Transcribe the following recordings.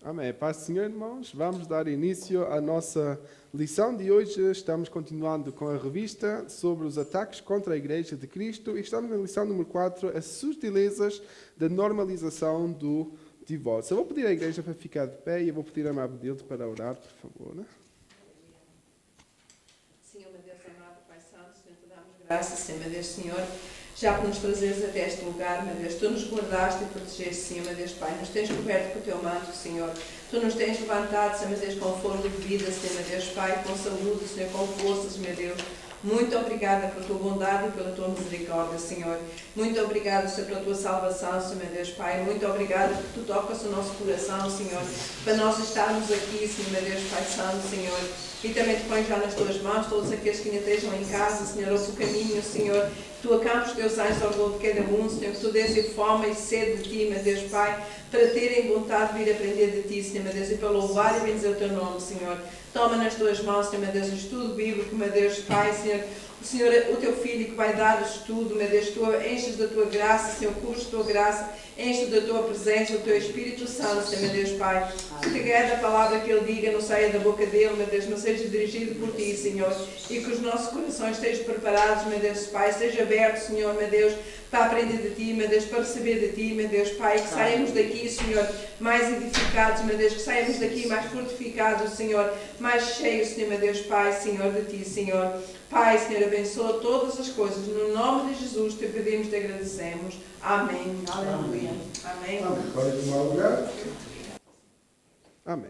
Amém. Paz do Senhor, irmãos. Vamos dar início à nossa lição de hoje. Estamos continuando com a revista sobre os ataques contra a Igreja de Cristo e estamos na lição número 4, as sutilezas da normalização do divórcio. Eu vou pedir à igreja para ficar de pé e eu vou pedir a Mabdilde para orar, por favor. Senhor, meu Deus amado, Pai Santo, Senhor, te damos graças, Senhor, meu Deus, Senhor, já por nos trazeres até este lugar, meu Deus, tu nos guardaste e protegeste, Senhor, meu Deus, Pai, nos tens coberto com o teu manto, Senhor, tu nos tens levantado, Senhor, meu Deus, com fôlego de vida, Senhor, meu Deus, Pai, com saúde, Senhor, com forças, meu Deus. Muito obrigada pela tua bondade e pela tua misericórdia, Senhor. Muito obrigada, Senhor, pela tua salvação, Senhor, meu Deus, Pai. Muito obrigada porque tu tocas o nosso coração, Senhor, para nós estarmos aqui, Senhor, meu Deus, Pai Santo, Senhor. E também te ponho já nas tuas mãos todos aqueles que ainda estejam em casa, Senhor, outro caminho, Senhor. Tu acampes os teus anjos ao redor de cada um, Senhor, que tu dês fome e sede de ti, meu Deus, Pai, para terem vontade de vir aprender de ti, Senhor, meu Deus, e para louvar e bendizer o teu nome, Senhor. Toma nas tuas mãos, Senhor, meu Deus, o estudo bíblico, meu Deus, Pai, Senhor. O Senhor, o teu Filho que vai dar o estudo, meu Deus, tu enches da tua graça, Senhor, curso da tua graça, enches da tua presença, do teu Espírito Santo, Senhor, meu Deus, Pai. Que cada palavra que Ele diga não saia da boca dele, meu Deus, mas seja dirigido por ti, Senhor. E que os nossos corações estejam preparados, meu Deus, Pai, esteja aberto, Senhor, meu Deus, para aprender de ti, meu Deus, para receber de ti, meu Deus, Pai, que saímos daqui, Senhor, mais edificados, meu Deus, que saímos daqui mais fortificados, Senhor, mais cheios, Senhor, meu Deus, Pai, Senhor, de ti, Senhor. Pai, Senhor, abençoa todas as coisas. No nome de Jesus te pedimos e te agradecemos. Amém. Aleluia. Amém. Pode tomar lugar. Amém.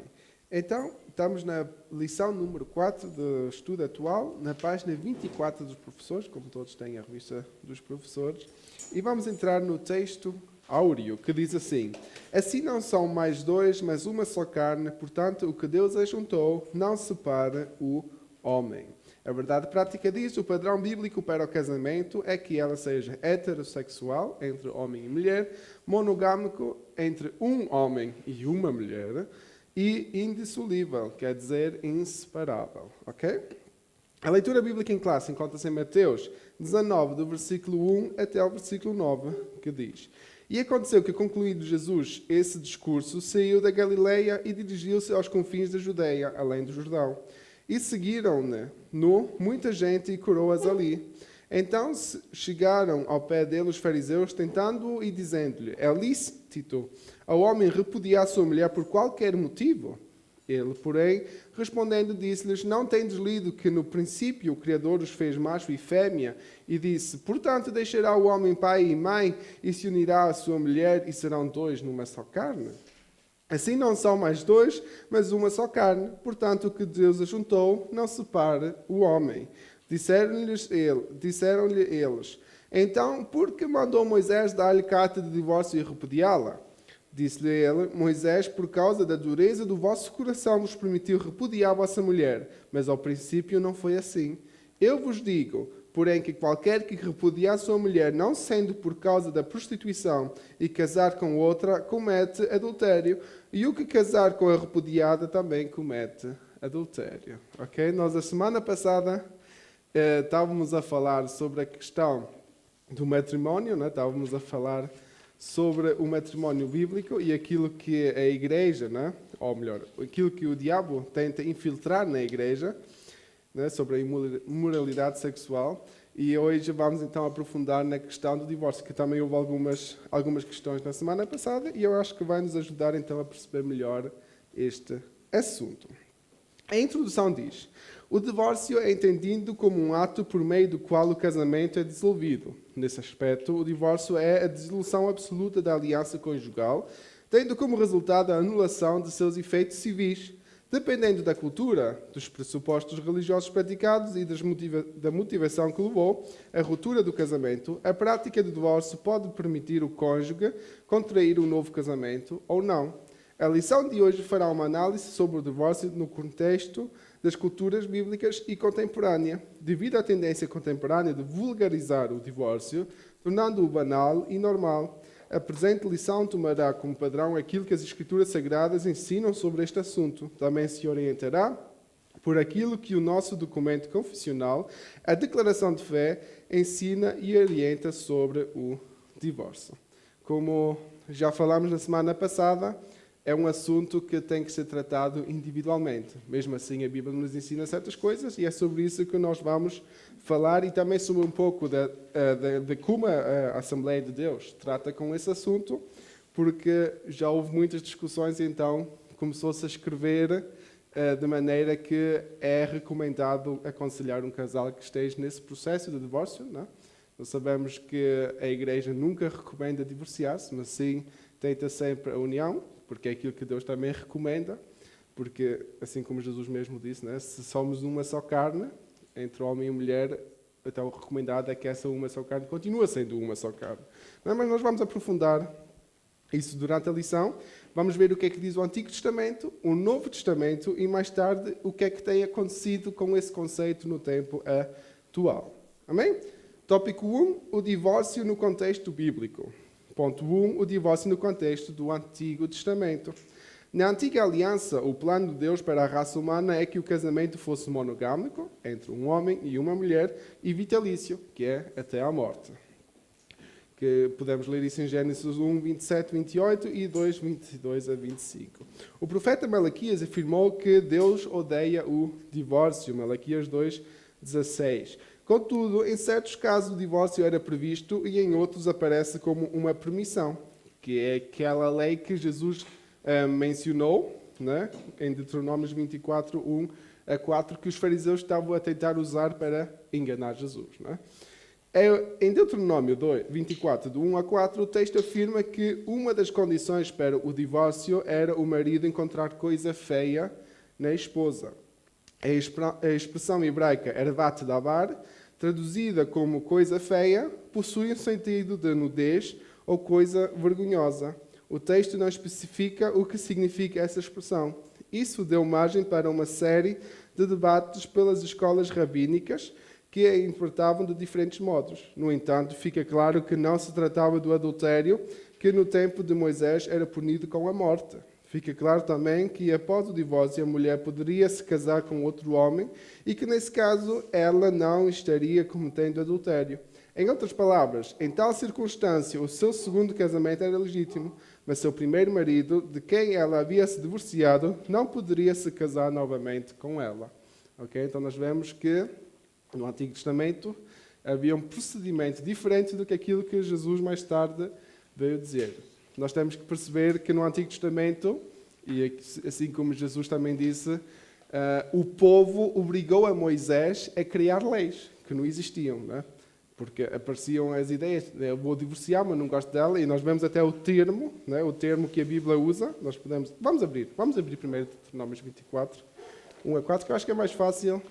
Então, estamos na lição número 4 do estudo atual, na página 24 dos professores, como todos têm a revista dos professores, e vamos entrar no texto áureo, que diz assim: assim não são mais dois, mas uma só carne, portanto, o que Deus ajuntou, não separa o homem. A verdade prática disso, o padrão bíblico para o casamento é que ela seja heterossexual, entre homem e mulher, monogâmico, entre um homem e uma mulher, e indissolível, quer dizer inseparável. Ok? A leitura bíblica em classe encontra-se em Mateus 19, do versículo 1 até ao versículo 9, que diz: E aconteceu que, concluído Jesus esse discurso, saiu da Galileia e dirigiu-se aos confins da Judeia, além do Jordão. E seguiram-ne muita gente e curou-as ali. Então chegaram ao pé dele os fariseus, tentando-o e dizendo-lhe: é lícito ao homem repudiar sua mulher por qualquer motivo? Ele, porém, respondendo, disse-lhes: não tendes lido que no princípio o Criador os fez macho e fêmea? E disse: portanto deixará o homem pai e mãe e se unirá à sua mulher e serão dois numa só carne? Assim não são mais dois, mas uma só carne. Portanto, o que Deus ajuntou, não separe o homem. Disseram-lhe eles: então, por que mandou Moisés dar-lhe carta de divórcio e repudiá-la? Disse-lhe ele: Moisés, por causa da dureza do vosso coração, vos permitiu repudiar a vossa mulher. Mas ao princípio não foi assim. Eu vos digo, porém, que qualquer que repudiar sua mulher, não sendo por causa da prostituição, e casar com outra, comete adultério. E o que casar com a repudiada também comete adultério. Ok? Nós, a semana passada, estávamos a falar sobre a questão do matrimónio, né? Estávamos a falar sobre o matrimónio bíblico e aquilo que a igreja, né? Ou melhor, aquilo que o diabo tenta infiltrar na igreja, né? Sobre a imoralidade sexual. E hoje vamos então aprofundar na questão do divórcio, que também houve algumas questões na semana passada, e eu acho que vai nos ajudar então a perceber melhor este assunto. A introdução diz: o divórcio é entendido como um ato por meio do qual o casamento é dissolvido. Nesse aspecto, o divórcio é a dissolução absoluta da aliança conjugal, tendo como resultado a anulação de seus efeitos civis. Dependendo da cultura, dos pressupostos religiosos praticados e da motivação que levou à ruptura do casamento, a prática do divórcio pode permitir o cônjuge contrair um novo casamento ou não. A lição de hoje fará uma análise sobre o divórcio no contexto das culturas bíblicas e contemporânea, devido à tendência contemporânea de vulgarizar o divórcio, tornando-o banal e normal. A presente lição tomará como padrão aquilo que as Escrituras Sagradas ensinam sobre este assunto. Também se orientará por aquilo que o nosso documento confessional, a Declaração de Fé, ensina e orienta sobre o divórcio. Como já falámos na semana passada, é um assunto que tem que ser tratado individualmente. Mesmo assim, a Bíblia nos ensina certas coisas e é sobre isso que nós vamos falar e também sobre um pouco de como a Assembleia de Deus trata com esse assunto, porque já houve muitas discussões e então começou-se a escrever de maneira que é recomendado aconselhar um casal que esteja nesse processo de divórcio. Não? Nós sabemos que a Igreja nunca recomenda divorciar-se, mas sim tenta sempre a união, porque é aquilo que Deus também recomenda, porque, assim como Jesus mesmo disse, né, se somos uma só carne, entre homem e mulher, então o recomendado é que essa uma só carne continue sendo uma só carne. Não, mas nós vamos aprofundar isso durante a lição. Vamos ver o que é que diz o Antigo Testamento, o Novo Testamento e, mais tarde, o que é que tem acontecido com esse conceito no tempo atual. Amém? Tópico 1, o divórcio no contexto bíblico. Ponto 1, o divórcio no contexto do Antigo Testamento. Na Antiga Aliança, o plano de Deus para a raça humana é que o casamento fosse monogâmico, entre um homem e uma mulher, e vitalício, que é até à morte. Que podemos ler isso em Gênesis 1, 27, 28 e 2, 22 a 25. O profeta Malaquias afirmou que Deus odeia o divórcio, Malaquias 2, 16. Contudo, em certos casos o divórcio era previsto e em outros aparece como uma permissão, que é aquela lei que Jesus mencionou, né, em Deuteronômio 24, 1 a 4, que os fariseus estavam a tentar usar para enganar Jesus. Né? Em Deuteronômio 24, de 1 a 4, o texto afirma que uma das condições para o divórcio era o marido encontrar coisa feia na esposa. A expressão hebraica ervat davar, traduzida como coisa feia, possui um sentido de nudez ou coisa vergonhosa. O texto não especifica o que significa essa expressão. Isso deu margem para uma série de debates pelas escolas rabínicas que a interpretavam de diferentes modos. No entanto, fica claro que não se tratava do adultério, que no tempo de Moisés era punido com a morte. Fica claro também que após o divórcio a mulher poderia se casar com outro homem e que nesse caso ela não estaria cometendo adultério. Em outras palavras, em tal circunstância o seu segundo casamento era legítimo, mas seu primeiro marido, de quem ela havia se divorciado, não poderia se casar novamente com ela. Okay? Então nós vemos que no Antigo Testamento havia um procedimento diferente do que aquilo que Jesus mais tarde veio dizer. Nós temos que perceber que no Antigo Testamento, e assim como Jesus também disse, o povo obrigou a Moisés a criar leis que não existiam, né? Porque apareciam as ideias, eu vou divorciar, mas não gosto dela, e nós vemos até o termo, né? O termo que a Bíblia usa. Nós podemos, vamos abrir primeiro Deuteronômio 24, 1 a 4, que eu acho que é mais fácil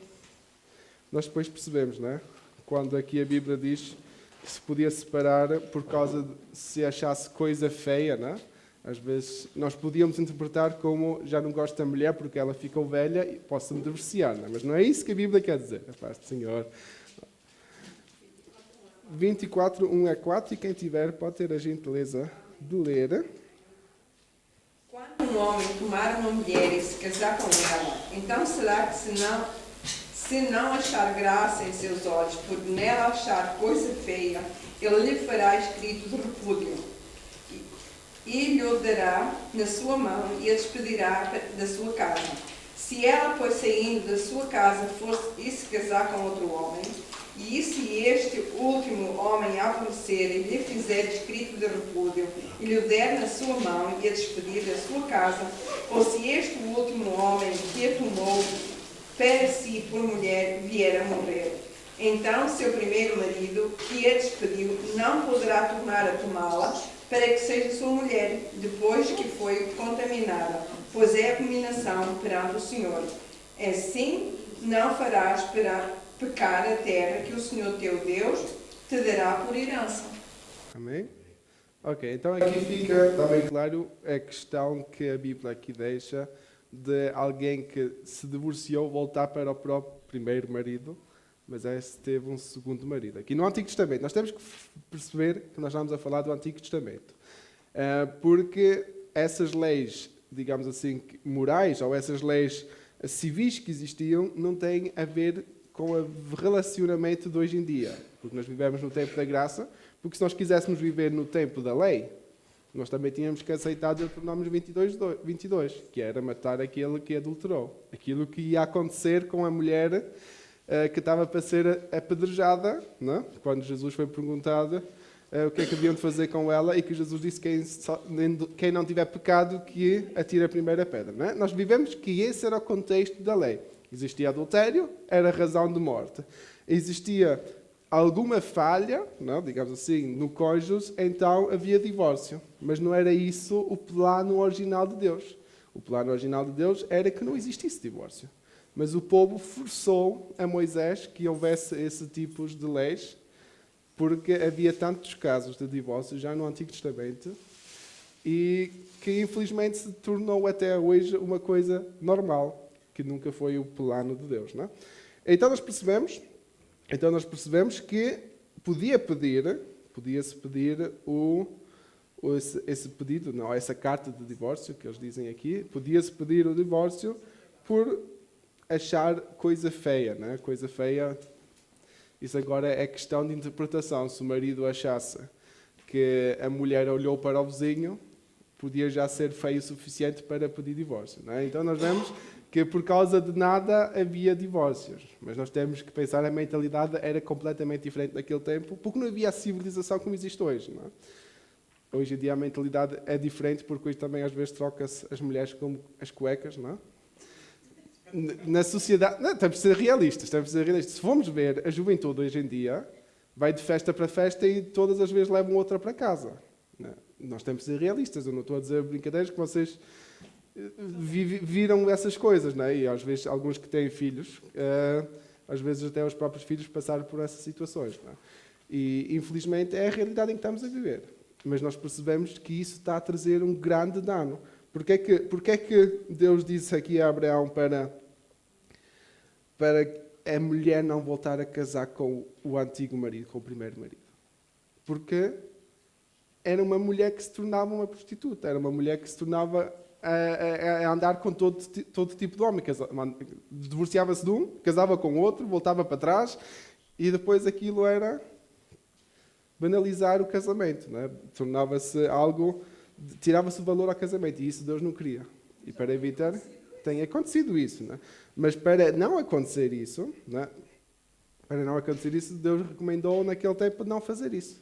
nós depois percebemos, né? Quando aqui a Bíblia diz que se podia separar por causa de se achasse coisa feia, né? Às vezes nós podíamos interpretar como já não gosto da mulher porque ela ficou velha e posso-me divorciar, né? Mas não é isso que a Bíblia quer dizer, a paz do Senhor. 24, 1 a 4, e quem tiver pode ter a gentileza de ler. Quando um homem tomar uma mulher e se casar com ela, então será que se não achar graça em seus olhos, por nela achar coisa feia, ele lhe fará escrito de repúdio e lhe o dará na sua mão e a despedirá da sua casa. Se ela, pois, saindo da sua casa, for e se casar com outro homem, e se este último homem aborrecer e lhe fizer escrito de repúdio e lhe o der na sua mão e a despedir da sua casa, ou se este último homem que a tomou para si por mulher vier a morrer, então seu primeiro marido, que a despediu, não poderá tornar a tomá-la para que seja sua mulher, depois que foi contaminada, pois é abominação perante o Senhor. Assim não farás pecar a terra que o Senhor teu Deus te dará por herança. Amém? Ok, então aqui fica também claro a questão que a Bíblia aqui deixa de alguém que se divorciou voltar para o próprio primeiro marido, mas teve um segundo marido. Aqui no Antigo Testamento, nós temos que perceber que nós estamos a falar do Antigo Testamento, porque essas leis, digamos assim, morais, ou essas leis civis que existiam, não têm a ver com o relacionamento de hoje em dia, porque nós vivemos no tempo da graça, porque se nós quiséssemos viver no tempo da lei, nós também tínhamos que aceitar Deuteronômio 22, que era matar aquele que adulterou. Aquilo que ia acontecer com a mulher que estava para ser apedrejada, não? Quando Jesus foi perguntado o que é que haviam de fazer com ela, e que Jesus disse que quem não tiver pecado que atire a primeira pedra. Não é? Nós vivemos que esse era o contexto da lei. Existia adultério, era razão de morte. Existia alguma falha, não, digamos assim, no cônjuge, então havia divórcio. Mas não era isso o plano original de Deus. O plano original de Deus era que não existisse divórcio. Mas o povo forçou a Moisés que houvesse esse tipo de leis, porque havia tantos casos de divórcio já no Antigo Testamento, e que infelizmente se tornou até hoje uma coisa normal, que nunca foi o plano de Deus. Não é? Então nós percebemos que podia-se pedir esse pedido, não, essa carta de divórcio que eles dizem aqui, podia-se pedir o divórcio por achar coisa feia, não é? Coisa feia. Isso agora é questão de interpretação. Se o marido achasse que a mulher olhou para o vizinho, podia já ser feio o suficiente para pedir divórcio. Não é? Então nós vemos que por causa de nada havia divórcios. Mas nós temos que pensar, a mentalidade era completamente diferente naquele tempo, porque não havia a civilização como existe hoje. Não é? Hoje em dia a mentalidade é diferente, porque hoje também às vezes troca-se as mulheres como as cuecas, não é? Na sociedade, não, temos de ser realistas. Se formos ver, a juventude hoje em dia vai de festa para festa e todas as vezes levam outra para casa. Não, nós temos de ser realistas. Eu não estou a dizer brincadeiras, que vocês viram essas coisas, não é? E às vezes alguns que têm filhos, às vezes até os próprios filhos passaram por essas situações. Não é? E infelizmente é a realidade em que estamos a viver. Mas nós percebemos que isso está a trazer um grande dano. Porque é que Deus disse aqui a Abraão para a mulher não voltar a casar com o antigo marido, com o primeiro marido? Porque era uma mulher que se tornava uma prostituta, era uma mulher que se tornava a andar com todo tipo de homem. Divorciava-se de um, casava com outro, voltava para trás, e depois aquilo era banalizar o casamento, não é? Tornava-se algo... Tirava-se o valor ao casamento, e isso Deus não queria. E para evitar, tem acontecido isso. Não é? Mas para não acontecer isso, não é? Deus recomendou naquele tempo não fazer isso.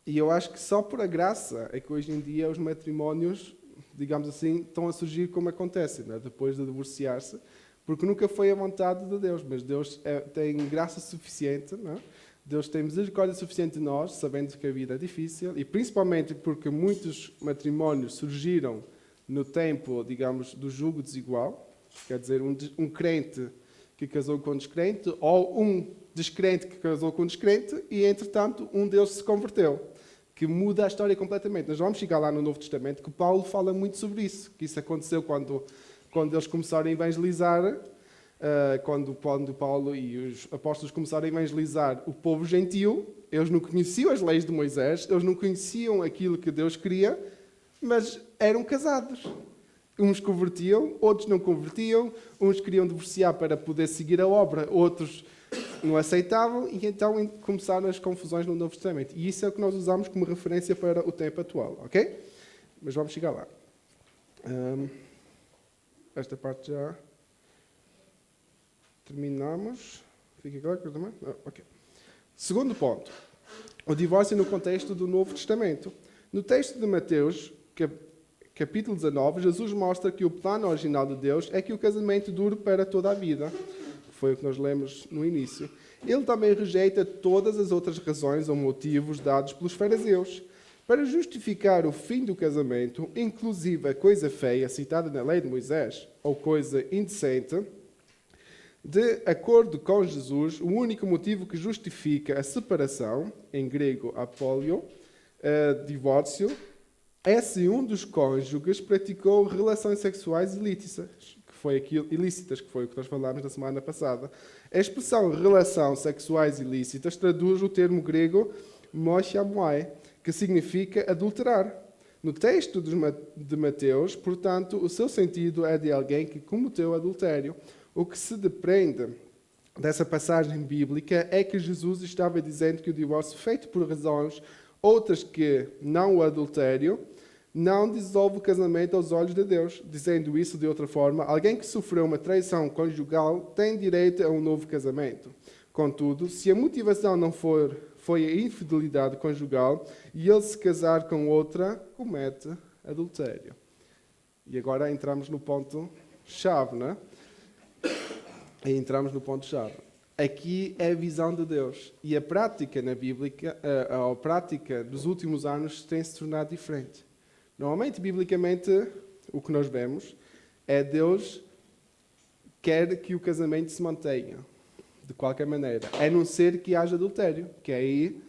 E eu acho que só por a graça é que hoje em dia os matrimónios, digamos assim, estão a surgir como acontece, não é? Depois de divorciar-se, porque nunca foi a vontade de Deus, mas Deus tem graça suficiente, não é? Deus tem misericórdia suficiente de nós, sabendo que a vida é difícil, e principalmente porque muitos matrimónios surgiram no tempo, digamos, do jugo desigual, quer dizer, um crente que casou com um descrente, ou um descrente que casou com um descrente, e entretanto um deles se converteu, que muda a história completamente. Nós vamos chegar lá no Novo Testamento, que Paulo fala muito sobre isso, que isso aconteceu quando eles começaram a evangelizar. Quando Paulo e os apóstolos começaram a evangelizar o povo gentil, eles não conheciam as leis de Moisés, eles não conheciam aquilo que Deus queria, mas eram casados. Uns convertiam, outros não convertiam, uns queriam divorciar para poder seguir a obra, outros não aceitavam, e então começaram as confusões no Novo Testamento. E isso é o que nós usamos como referência para o tempo atual, ok? Mas vamos chegar lá. Esta parte já... Terminamos. Fica claro que também? Ok. Segundo ponto. O divórcio no contexto do Novo Testamento. No texto de Mateus, capítulo 19, Jesus mostra que o plano original de Deus é que o casamento dure para toda a vida. Foi o que nós lemos no início. Ele também rejeita todas as outras razões ou motivos dados pelos fariseus. Para justificar o fim do casamento, inclusive a coisa feia citada na lei de Moisés, ou coisa indecente, de acordo com Jesus, o único motivo que justifica a separação, em grego apólio, divórcio, é se um dos cônjuges praticou relações sexuais ilícitas, que foi o que nós falámos na semana passada. A expressão relação sexuais ilícitas traduz o termo grego moichamoai, que significa adulterar. No texto de Mateus, portanto, o seu sentido é de alguém que cometeu adultério. O que se depreende dessa passagem bíblica é que Jesus estava dizendo que o divórcio feito por razões Outras que não o adultério não dissolve o casamento aos olhos de Deus. Dizendo isso de outra forma, alguém que sofreu uma traição conjugal tem direito a um novo casamento. Contudo, se a motivação não foi a infidelidade conjugal e ele se casar com outra, comete adultério. E agora entramos no ponto-chave, não é? Aí entramos no ponto-chave. Aqui é a visão de Deus. E a prática na Bíblia, a prática dos últimos anos tem se tornado diferente. Normalmente, biblicamente, o que nós vemos é Deus quer que o casamento se mantenha, de qualquer maneira. A não ser que haja adultério. Que aí,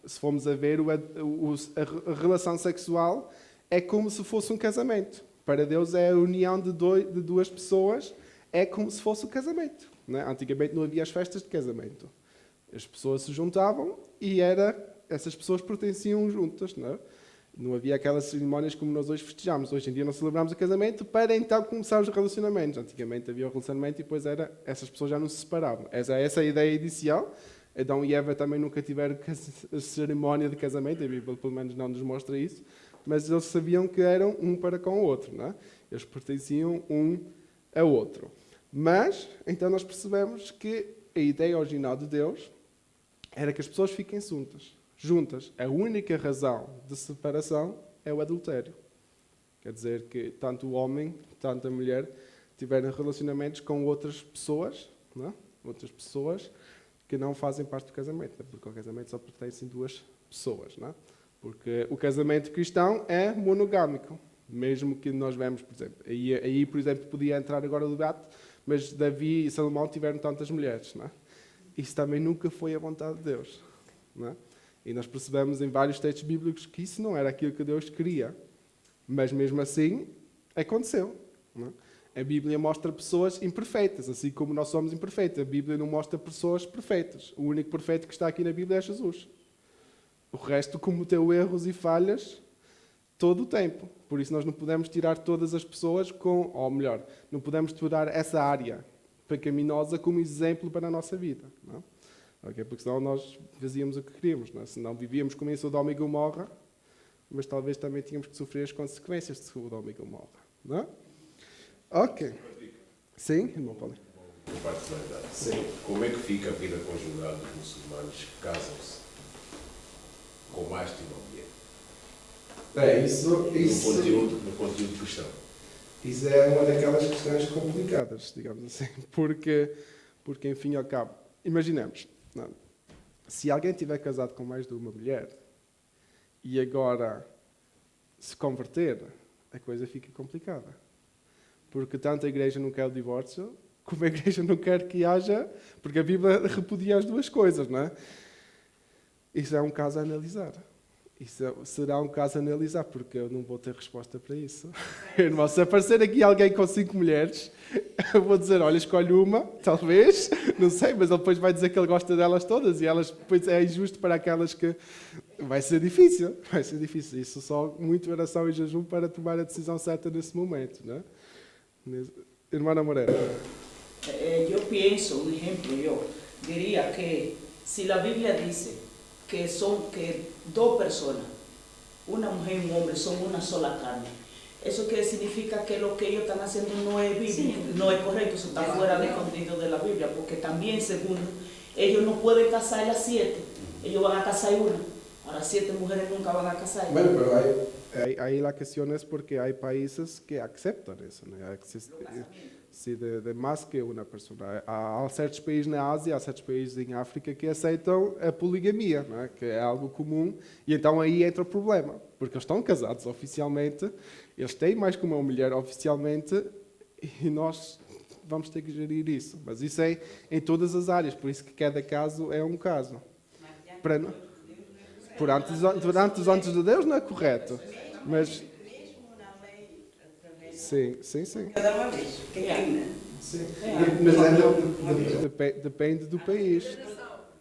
se formos a ver, a relação sexual é como se fosse um casamento. Para Deus é a união de duas pessoas, é como se fosse um casamento. Não é? Antigamente não havia as festas de casamento. As pessoas se juntavam e essas pessoas pertenciam juntas. Não é? Não havia aquelas cerimónias como nós hoje festejamos. Hoje em dia não celebramos o casamento para então começar os relacionamentos. Antigamente havia o relacionamento e depois essas pessoas já não se separavam. Essa é a ideia inicial. Adão e Eva também nunca tiveram a cerimónia de casamento. A Bíblia pelo menos não nos mostra isso. Mas eles sabiam que eram um para com o outro. Não é? Eles pertenciam um ao outro. Mas, então nós percebemos que a ideia original de Deus era que as pessoas fiquem juntas. A única razão de separação é o adultério. Quer dizer que tanto o homem, tanto a mulher tiveram relacionamentos com outras pessoas, não é? Outras pessoas que não fazem parte do casamento, porque o casamento só pertence a duas pessoas. Não é? Porque o casamento cristão é monogâmico, mesmo que nós vemos, por exemplo, aí por exemplo, podia entrar agora o debate, mas Davi e Salomão tiveram tantas mulheres. Não é? Isso também nunca foi a vontade de Deus. Não é? E nós percebemos em vários textos bíblicos que isso não era aquilo que Deus queria. Mas mesmo assim, aconteceu. Não é? A Bíblia mostra pessoas imperfeitas, assim como nós somos imperfeitos. A Bíblia não mostra pessoas perfeitas. O único perfeito que está aqui na Bíblia é Jesus. O resto cometeu erros e falhas todo o tempo. Por isso nós não podemos tirar todas as pessoas ou melhor, não podemos tirar essa área pecaminosa como exemplo para a nossa vida. Não? Okay? Porque senão nós fazíamos o que queríamos. Não? Senão vivíamos como em Sodoma e Gomorra, mas talvez também tínhamos que sofrer as consequências de Sodoma e Gomorra. Não? Ok. Sim, irmão Paulo. Sim. Como é que fica a vida conjugal dos muçulmanos que casam-se com mais de uma mulher? Isso No conteúdo cristão. Isso é uma daquelas questões complicadas, digamos assim, porque enfim, ao cabo, imaginemos, não, se alguém tiver casado com mais de uma mulher e agora se converter, a coisa fica complicada. Porque tanto a igreja não quer o divórcio, como a igreja não quer que haja, porque a Bíblia repudia as duas coisas, não é? Isso é um caso a analisar. Isso será um caso a analisar, porque eu não vou ter resposta para isso. Irmão, se aparecer aqui alguém com 5 mulheres, eu vou dizer, olha, escolhe uma, talvez, não sei, mas ele depois vai dizer que ele gosta delas todas e elas depois é injusto para aquelas que... Vai ser difícil. Isso só muita oração e jejum para tomar a decisão certa nesse momento, não é? Irmã Moreira. Yo pienso, un ejemplo, yo diría que si la Biblia dice que dos personas, una mujer y un hombre, son una sola carne, eso que significa que lo que ellos están haciendo no es bíblico, no es correcto, eso está fuera del contenido de la Biblia, porque también según ellos no pueden casar las 7, ellos van a casar una, ahora 7 mujeres nunca van a casar. Bueno, pero ahí la cuestión es porque hay países que aceptan eso, ¿no? Sí, de mais que uma pessoa. Há certos países na Ásia, há certos países em África que aceitam a poligamia, não é? Que é algo comum, e então aí entra o problema, porque eles estão casados oficialmente, eles têm mais que uma mulher oficialmente, e nós vamos ter que gerir isso. Mas isso é em todas as áreas, por isso que cada caso é um caso. Durante os anos de Deus não é correto, mas... Sim. Cada uma vez. Sim. Mas depende do país.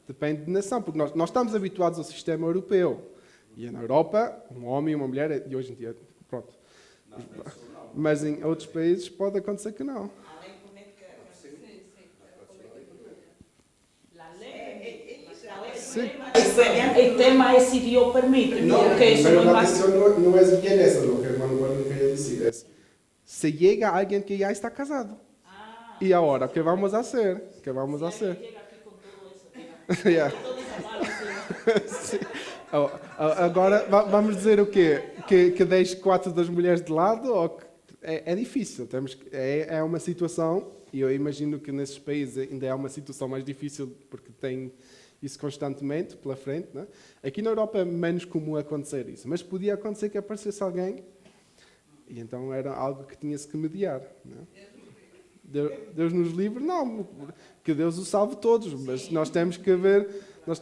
Depende de nação, porque nós estamos habituados ao sistema europeu. E na Europa, um homem e uma mulher, e hoje em dia, pronto. Mas em outros países pode acontecer que não. Sí. El tema es si Dios permite, porque eso no es más. no es bien eso lo que hermano Juan quería decir. Es, se llega alguien que ya está casado. Y ahora, ¿qué vamos a hacer? ¿Qué vamos a hacer? Llega aquí con todo eso, Yeah. todo esa mala encima. Sim. Agora, vamos dizer o quê? Que deixe 4 das mulheres de lado? Ou que, é difícil. É uma situação, e eu imagino que nesses países ainda é uma situação mais difícil, porque tem isso constantemente pela frente. Né? Aqui na Europa é menos comum acontecer isso, mas podia acontecer que aparecesse alguém, e então era algo que tinha-se que mediar. Né? Deus nos livre, não, que Deus o salve todos, mas nós temos que ver, nós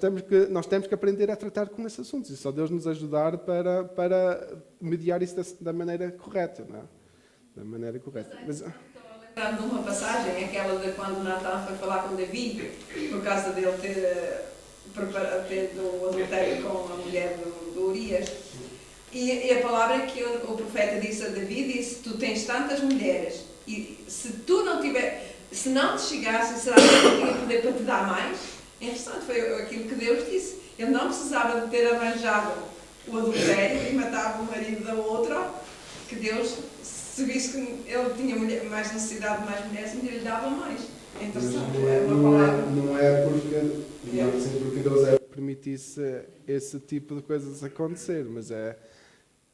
temos que aprender a tratar com esses assuntos, e só Deus nos ajudar para mediar isso da maneira correta, não é? Da maneira correta. Mas, Estou a lembrar de uma passagem, aquela de quando Natan foi falar com Davi, por causa dele ter do adultério com a mulher do Urias. E a palavra que o profeta disse a Davi, disse, tu tens tantas mulheres, e se não te chegasse, será que eu tinha poder para te dar mais? Interessante, foi aquilo que Deus disse. Ele não precisava de ter arranjado o adultério e matava o marido da outra, que Deus, se visse que ele tinha mais necessidade de mais mulheres, ainda lhe dava mais. É interessante, é uma palavra. não é porque Deus permitisse esse tipo de coisas acontecer, mas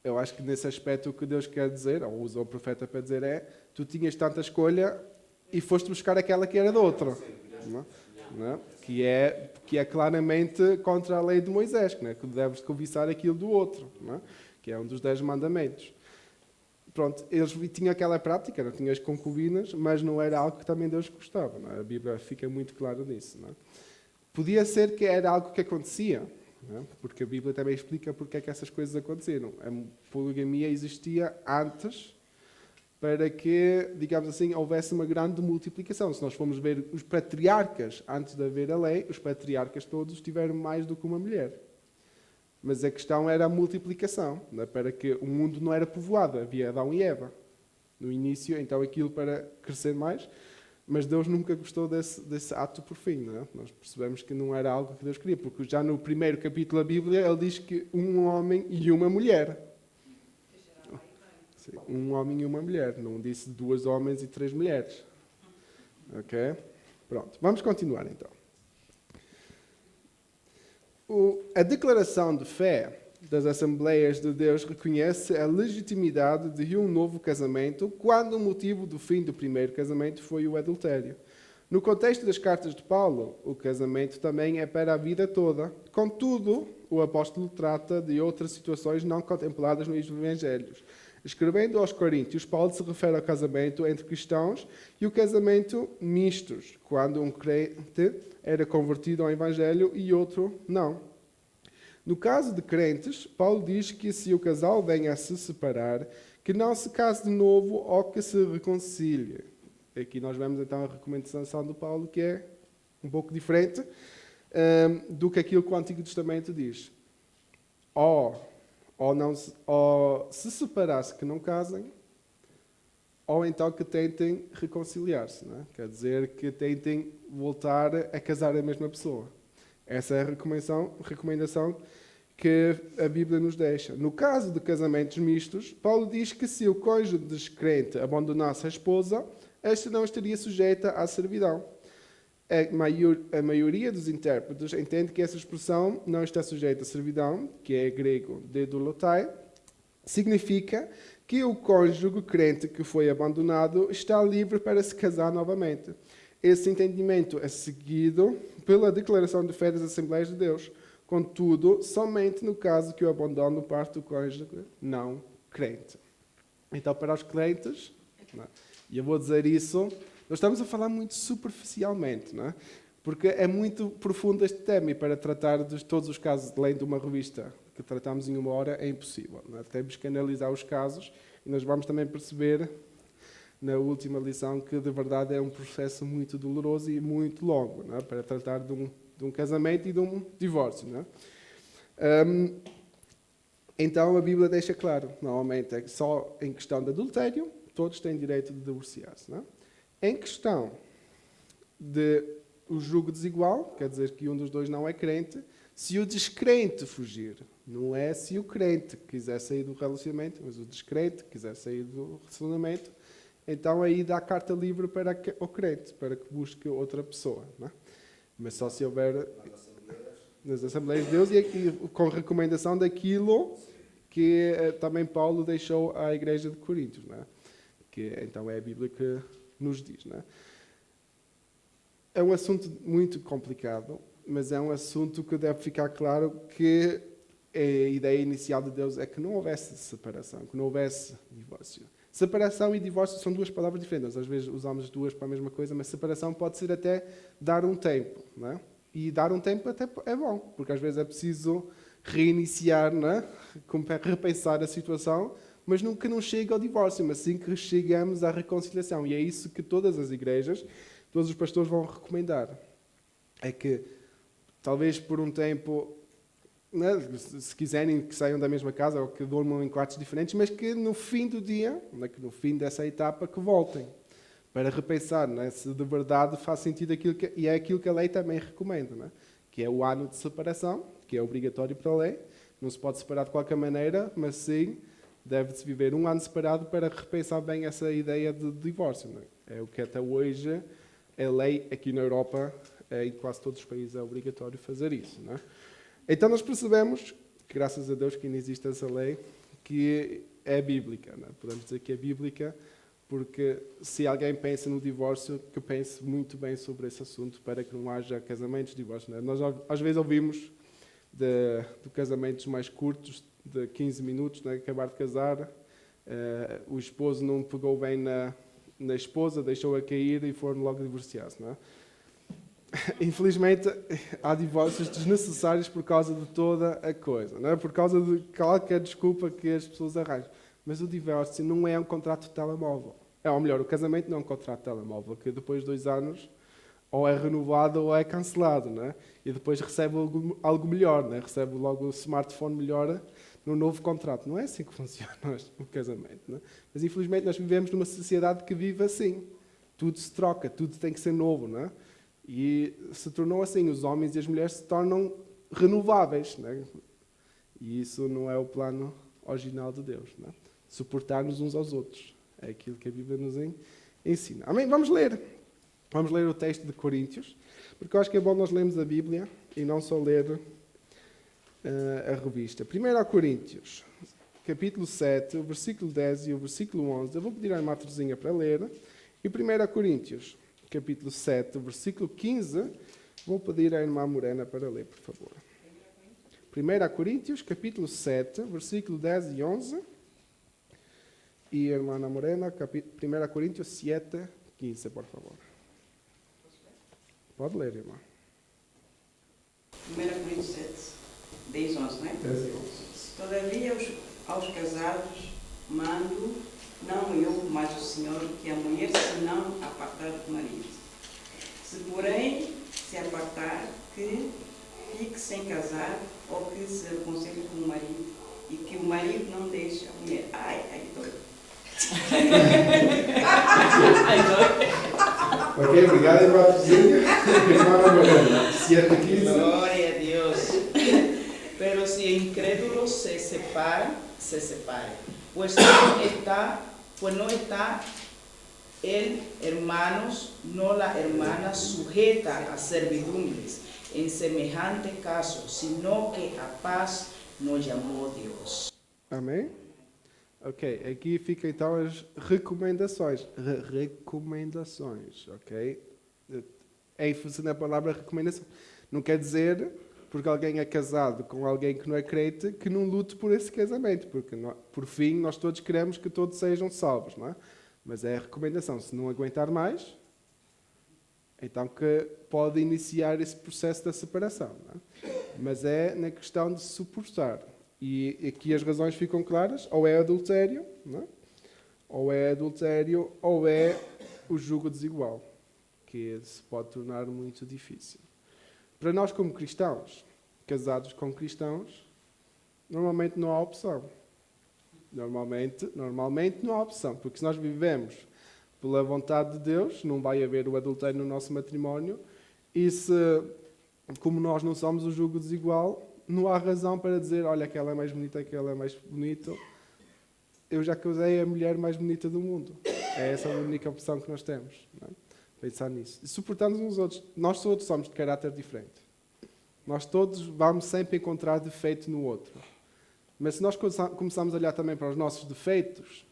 eu acho que nesse aspecto o que Deus quer dizer, ou usou o profeta para dizer, tu tinhas tanta escolha e foste buscar aquela que era da outra. Não é? Que é claramente contra a lei de Moisés, não é? Que deves cobiçar aquilo do outro, não é? Que é um dos 10 mandamentos. Pronto, eles tinham aquela prática, não tinham as concubinas, mas não era algo que também Deus gostava. Não é? A Bíblia fica muito clara nisso. Não é? Podia ser que era algo que acontecia, não é? Porque a Bíblia também explica porque é que essas coisas aconteceram. A poligamia existia antes para que, digamos assim, houvesse uma grande multiplicação. Se nós formos ver os patriarcas, antes de haver a lei, os patriarcas todos tiveram mais do que uma mulher. Mas a questão era a multiplicação, não é? Para que o mundo não era povoado, havia Adão e Eva no início, então aquilo para crescer mais, mas Deus nunca gostou desse ato por fim. Não é? Nós percebemos que não era algo que Deus queria, porque já no primeiro capítulo da Bíblia ele diz que um homem e uma mulher. Sim, um homem e uma mulher, não disse 2 homens e 3 mulheres. Ok? Pronto, vamos continuar então. A declaração de fé das Assembleias de Deus reconhece a legitimidade de um novo casamento quando o motivo do fim do primeiro casamento foi o adultério. No contexto das cartas de Paulo, o casamento também é para a vida toda. Contudo, o apóstolo trata de outras situações não contempladas nos Evangelhos. Escrevendo aos Coríntios, Paulo se refere ao casamento entre cristãos e o casamento mistos, quando um crente era convertido ao Evangelho e outro não. No caso de crentes, Paulo diz que se o casal vem a se separar, que não se case de novo ou que se reconcilie. Aqui nós vemos então a recomendação do Paulo, que é um pouco diferente do que aquilo que o Antigo Testamento diz. Ou se separar-se, que não casem, ou então que tentem reconciliar-se. Não é? Quer dizer, que tentem voltar a casar a mesma pessoa. Essa é a recomendação que a Bíblia nos deixa. No caso de casamentos mistos, Paulo diz que se o cônjuge descrente abandonasse a esposa, esta não estaria sujeita à servidão. A maioria dos intérpretes entende que essa expressão não está sujeita à servidão, que é grego dedolotai, significa que o cônjuge crente que foi abandonado está livre para se casar novamente. Esse entendimento é seguido pela declaração de fé das Assembleias de Deus. Contudo, somente no caso que o abandono parte do cônjuge não crente. Então, para os crentes, e eu vou dizer isso, nós estamos a falar muito superficialmente, não é? Porque é muito profundo este tema e para tratar de todos os casos, além de uma revista que tratamos em 1 hora, é impossível. Não é? Temos que analisar os casos e nós vamos também perceber na última lição que, de verdade, é um processo muito doloroso e muito longo, não é? Para tratar de um casamento e de um divórcio. Não é? Então, a Bíblia deixa claro, normalmente, é que só em questão de adultério, todos têm direito de divorciar-se. Não é? Em questão de o julgo desigual, quer dizer que um dos dois não é crente, Se o descrente fugir, não é se o crente quiser sair do relacionamento, mas o descrente quiser sair do relacionamento, então aí dá carta livre para o crente, para que busque outra pessoa. Não é? Mas só se houver nas Assembleias de Deus e com recomendação daquilo que também Paulo deixou à igreja de Coríntios. Não é? Que então é a Bíblia que nos diz. Não é? É um assunto muito complicado, mas é um assunto que deve ficar claro que a ideia inicial de Deus é que não houvesse separação, que não houvesse divórcio. Separação e divórcio são duas palavras diferentes. Às vezes usamos duas para a mesma coisa, mas separação pode ser até dar um tempo. Não é? E dar um tempo até é bom, porque às vezes é preciso reiniciar, não é? Repensar a situação, mas nunca não chega ao divórcio, mas sim que chegamos à reconciliação. E é isso que todas as igrejas, todos os pastores vão recomendar. É que, talvez por um tempo, né, se quiserem que saiam da mesma casa ou que dormam em quartos diferentes, mas que no fim do dia, né, que no fim dessa etapa, que voltem. Para repensar, né, se de verdade faz sentido aquilo que... E é aquilo que a lei também recomenda, né, que é o ano de separação, que é obrigatório para a lei. Não se pode separar de qualquer maneira, mas sim, deve-se viver um ano separado para repensar bem essa ideia de divórcio. Né? É o que até hoje é lei aqui na Europa, em quase todos os países é obrigatório fazer isso. Não é? Então nós percebemos, que, graças a Deus que ainda existe essa lei, que é bíblica. Não é? Podemos dizer que é bíblica, porque se alguém pensa no divórcio, que pense muito bem sobre esse assunto para que não haja casamentos de divórcio. Não é? Nós às vezes ouvimos de casamentos mais curtos, de 15 minutos, né, acabar de casar, o esposo não pegou bem na esposa, deixou-a cair e foram logo divorciar-se. Não é? Infelizmente, há divórcios desnecessários por causa de toda a coisa, não é? Por causa de qualquer desculpa que as pessoas arranjam. Mas o divórcio não é um contrato de telemóvel. Ou melhor, o casamento não é um contrato de telemóvel, que depois de 2 anos ou é renovado ou é cancelado. Não é? E depois recebe algo melhor, não é? Recebe logo o smartphone melhor no novo contrato. Não é assim que funciona o casamento. Não é? Mas infelizmente nós vivemos numa sociedade que vive assim. Tudo se troca, tudo tem que ser novo. Não é? E se tornou assim, os homens e as mulheres se tornam renováveis. Não é? E isso não é o plano original de Deus. Não é? Suportar-nos uns aos outros. É aquilo que a Bíblia nos ensina. Amém? Vamos ler o texto de Coríntios, porque eu acho que é bom nós lermos a Bíblia e não só ler a revista. 1 Coríntios, capítulo 7, o versículo 10 e o versículo 11. Eu vou pedir à irmã Terezinha para ler. E 1 Coríntios, capítulo 7, o versículo 15, vou pedir à irmã Morena para ler, por favor. 1 Coríntios, capítulo 7, versículo 10 e 11. E a irmã Morena, 1 Coríntios 7, 15, por favor. Pode ler, irmã. 1 Coríntios 7, 10, 11, não é? 10 e 11. Todavia, aos casados, mando, não eu, mas o Senhor, que a mulher se não apartar do marido. Se, porém, se apartar, que fique sem casar, ou que se reconcilie com o marido, e que o marido não deixe a mulher. Ai, doido. Ok, obrigado, irmã Terezinha. Irmã Morena, 7, 15. Gloria a Dios. Pero si incrédulos se separe, pues no está el hermanos, no la hermana sujeta a servidumbres en semejante caso, sino que a paz nos llamó Dios. Amém? Ok, aqui fica então as recomendações. Recomendações, ok? ênfase na palavra recomendação. Não quer dizer, porque alguém é casado com alguém que não é crente, que não lute por esse casamento, porque, por fim, nós todos queremos que todos sejam salvos, não é? Mas é a recomendação. Se não aguentar mais, então que pode iniciar esse processo da separação. Não é? Mas é na questão de suportar. E aqui as razões ficam claras. Ou é adultério, não é? Ou é o jugo desigual, que se pode tornar muito difícil. Para nós, como cristãos, casados com cristãos, normalmente não há opção. Normalmente não há opção, porque se nós vivemos pela vontade de Deus, não vai haver o adultério no nosso matrimónio, e se como nós não somos o jugo desigual, não há razão para dizer, olha, aquela é mais bonita, aquela é mais bonita. Eu já casei a mulher mais bonita do mundo. É essa a única opção que nós temos. Não é? Pensar nisso. E suportamos uns outros. Nós todos somos de caráter diferente. Nós todos vamos sempre encontrar defeito no outro. Mas se nós começarmos a olhar também para os nossos defeitos,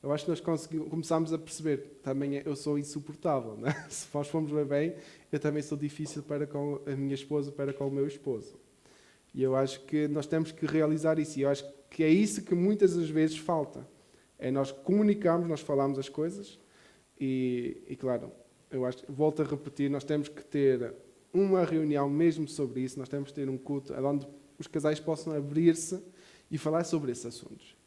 eu acho que nós começamos a perceber também eu sou insuportável. Não é? Se nós formos bem, eu também sou difícil para com a minha esposa, para com o meu esposo. E eu acho que nós temos que realizar isso. E eu acho que é isso que muitas das vezes falta. É nós comunicarmos, nós falamos as coisas e claro, eu acho que, volto a repetir, nós temos que ter uma reunião mesmo sobre isso, nós temos que ter um culto onde os casais possam abrir-se e falar sobre esses assuntos.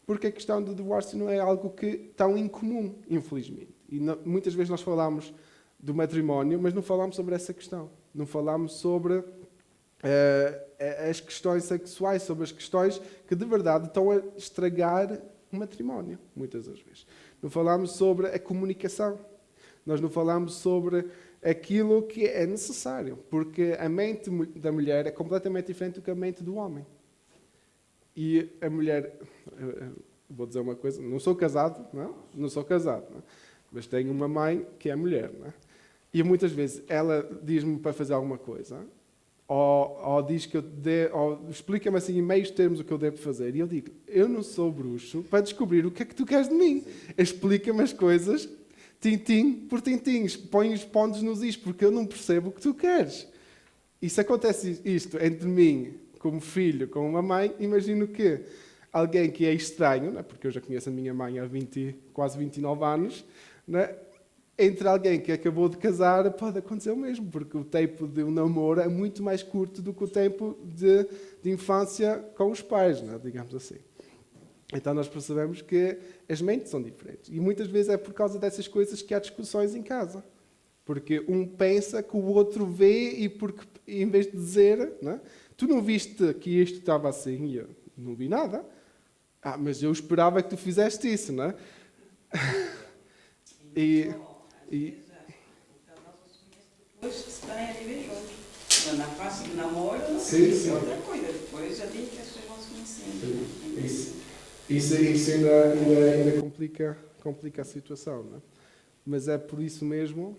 Porque a questão do divórcio não é algo que tão incomum, infelizmente. E muitas vezes nós falamos do matrimónio, mas não falamos sobre essa questão. Não falamos sobre as questões sexuais, sobre as questões que de verdade estão a estragar o matrimónio, muitas das vezes. Não falamos sobre a comunicação. Nós não falamos sobre aquilo que é necessário, porque a mente da mulher é completamente diferente do que a mente do homem. E a mulher, vou dizer uma coisa, não sou casado, não sou casado, não? Mas tenho uma mãe que é mulher, não? E muitas vezes ela diz-me para fazer alguma coisa, ou diz que ou explica-me assim em meios termos o que eu devo fazer, e eu digo, eu não sou bruxo para descobrir o que é que tu queres de mim. Explica-me as coisas, tintim por tintim, põe os pontos nos is, porque eu não percebo o que tu queres. E se acontece isto entre mim, como filho, com uma mãe, imagino que alguém que é estranho, não é? Porque eu já conheço a minha mãe há quase 29 anos, não é? Entre alguém que acabou de casar, pode acontecer o mesmo, porque o tempo de um namoro é muito mais curto do que o tempo de infância com os pais, não é? Digamos assim. Então nós percebemos que as mentes são diferentes. E muitas vezes é por causa dessas coisas que há discussões em casa. Porque um pensa que o outro vê e porque, em vez de dizer, não é? Tu não viste que isto estava assim? E eu não vi nada. Mas eu esperava que tu fizeste isso, não é? Depois que se têm a viver juntos. Na fase do namoro, é outra coisa. Depois ali que as pessoas vão se conhecendo. Isso ainda complica a situação, não é? Mas é por isso mesmo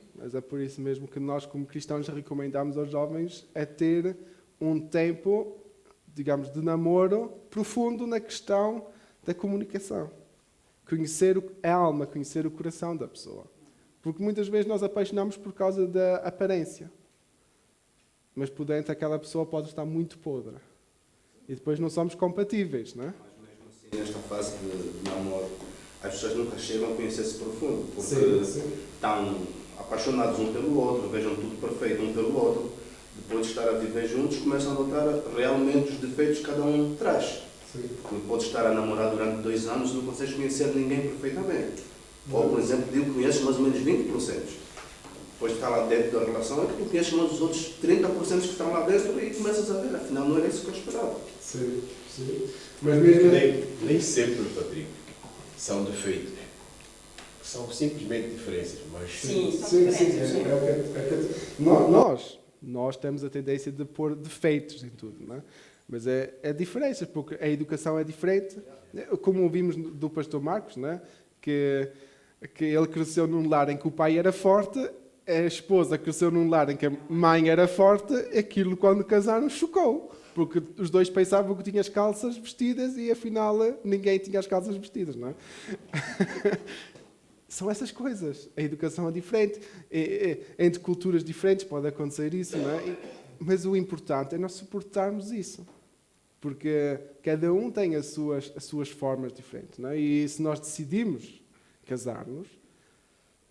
que nós, como cristãos, recomendamos aos jovens a ter um tempo, digamos, de namoro profundo na questão da comunicação. Conhecer a alma, conhecer o coração da pessoa. Porque muitas vezes nós apaixonamos por causa da aparência. Mas por dentro aquela pessoa pode estar muito podre. E depois não somos compatíveis, não é? Mas mesmo assim, nesta fase de namoro, as pessoas nunca chegam a conhecer-se profundo. Porque sim. Estão apaixonados um pelo outro, vejam tudo perfeito um pelo outro. Depois de estar a viver juntos, começam a notar realmente os defeitos que cada um traz. Sim. Porque podes estar a namorar durante 2 anos e não consegues conhecer ninguém perfeitamente. Ou, por exemplo, digo, conheces mais ou menos 20%. Depois de estar lá dentro da relação, é que tu conheces mais os outros 30% que estão lá dentro e começas a ver, afinal não era isso que eu esperava. Sim. Mas mesmo... Nem sempre, Patrick, são defeitos. São simplesmente diferenças, mas... Sim, são Sim. diferentes. Nós temos a tendência de pôr defeitos em tudo, não é? Mas é diferenças, porque a educação é diferente. Como ouvimos do pastor Marcos, não é? Que ele cresceu num lar em que o pai era forte, a esposa cresceu num lar em que a mãe era forte, aquilo quando casaram chocou. Porque os dois pensavam que tinham as calças vestidas e afinal ninguém tinha as calças vestidas, não é? São essas coisas. A educação é diferente. Entre culturas diferentes pode acontecer isso, não é? Mas o importante é nós suportarmos isso. Porque cada um tem as suas formas diferentes, não é? E se nós decidimos casar-nos,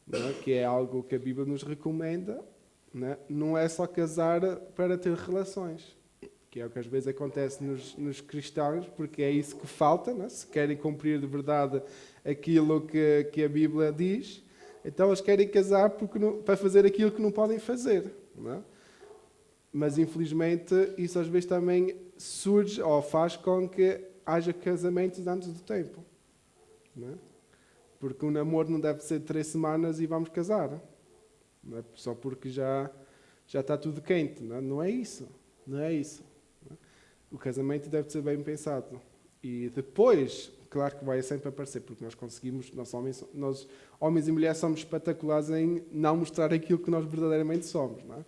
não é? Que é algo que a Bíblia nos recomenda, não é só casar para ter relações, que é o que às vezes acontece nos cristãos, porque é isso que falta, não é? Se querem cumprir de verdade aquilo que a Bíblia diz, então eles querem casar para fazer aquilo que não podem fazer, não é? Mas infelizmente isso às vezes também surge ou faz com que haja casamentos antes do tempo, não é? Porque o namoro não deve ser 3 semanas e vamos casar, não é? Só porque já já está tudo quente. Não é isso. Não é isso. O casamento deve ser bem pensado. E depois, claro que vai sempre aparecer, porque nós conseguimos, nós homens e mulheres somos espetaculares em não mostrar aquilo que nós verdadeiramente somos. Não é?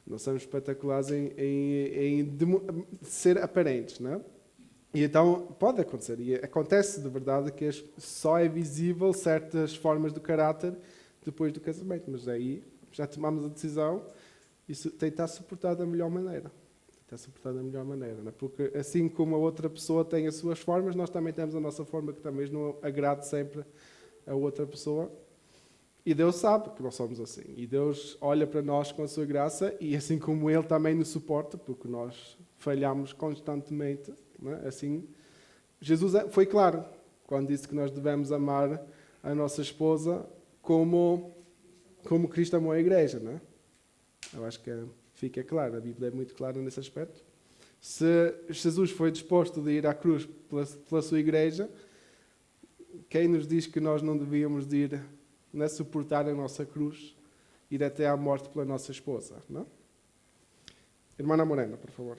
Nós somos espetaculares em ser aparentes. Não é? E então pode acontecer, e acontece de verdade que só é visível certas formas do caráter depois do casamento, mas aí já tomamos a decisão e tentar suportar da melhor maneira. Não é? Porque assim como a outra pessoa tem as suas formas, nós também temos a nossa forma que talvez não agrade sempre a outra pessoa. E Deus sabe que nós somos assim. E Deus olha para nós com a sua graça e assim como Ele também nos suporta, porque nós falhamos constantemente. Não é? Assim, Jesus foi claro quando disse que nós devemos amar a nossa esposa como Cristo amou a igreja. Não é? Eu acho que fica claro, a Bíblia é muito clara nesse aspecto. Se Jesus foi disposto de ir à cruz pela sua igreja, quem nos diz que nós não devíamos de ir suportar a nossa cruz, ir até à morte pela nossa esposa? Não? Hermana Morena, por favor.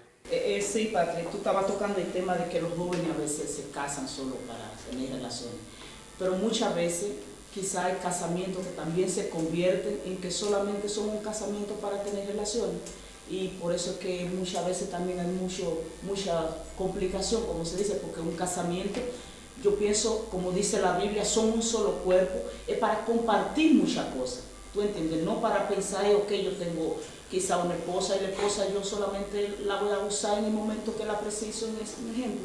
Sí, Padre, tú estabas tocando el tema de que los jóvenes a veces se casan solo para tener relaciones, pero muchas veces quizá hay casamientos que también se convierten en que solamente son un casamiento para tener relaciones, y por eso es que muchas veces también hay mucha complicación, como se dice, porque un casamiento, yo pienso, como dice la Biblia, son un solo cuerpo, es para compartir muchas cosas, ¿tú entiendes? No para pensar, ok, yo tengo quizá una esposa y la esposa yo solamente la voy a usar en el momento que la preciso, en ese ejemplo.